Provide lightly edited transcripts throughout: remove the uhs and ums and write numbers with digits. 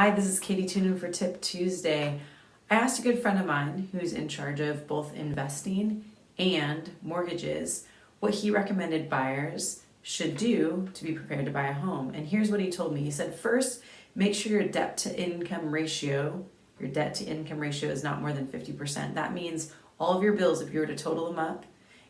Hi, this is Katie tuning in for Tip Tuesday. I asked a good friend of mine who's in charge of both investing and mortgages what he recommended buyers should do to be prepared to buy a home. And here's what he told me. He said, first, make sure your debt to income ratio is not more than 50%. That means all of your bills, if you were to total them up,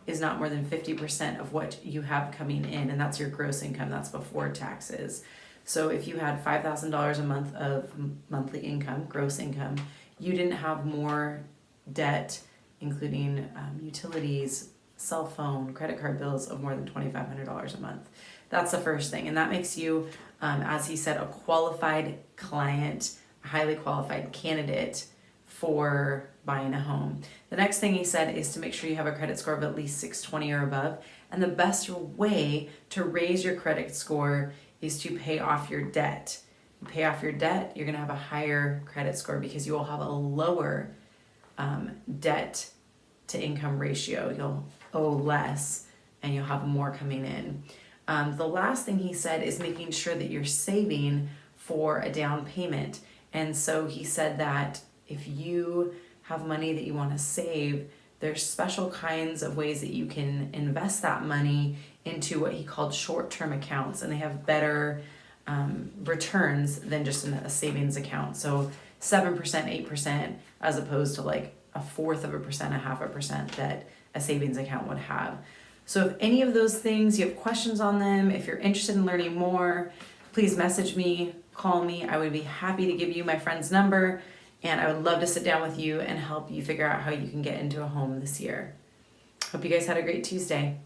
is not more than 50% of what you have coming in, and that's your gross income. That's before taxes. So if you had $5,000 a month of monthly income, gross income, you didn't have more debt, including utilities, cell phone, credit card bills of more than $2,500 a month. That's the first thing, and that makes you, as he said, a qualified client, a highly qualified candidate for buying a home. The next thing he said is to make sure you have a credit score of at least 620 or above, and the best way to raise your credit score is to pay off your debt. You pay off your debt, you're gonna have a higher credit score because you will have a lower debt to income ratio. You'll owe less and you'll have more coming in. The last thing he said is making sure that you're saving for a down payment. And so he said that if you have money that you want to save, there's special kinds of ways that you can invest that money into what he called short-term accounts, and they have better returns than just in a savings account. So 7%, 8%, as opposed to like 1/4%, 0.5% that a savings account would have. So if any of those things, you have questions on them, if you're interested in learning more, please message me, call me. I would be happy to give you my friend's number, and I would love to sit down with you and help you figure out how you can get into a home this year. Hope you guys had a great Tuesday.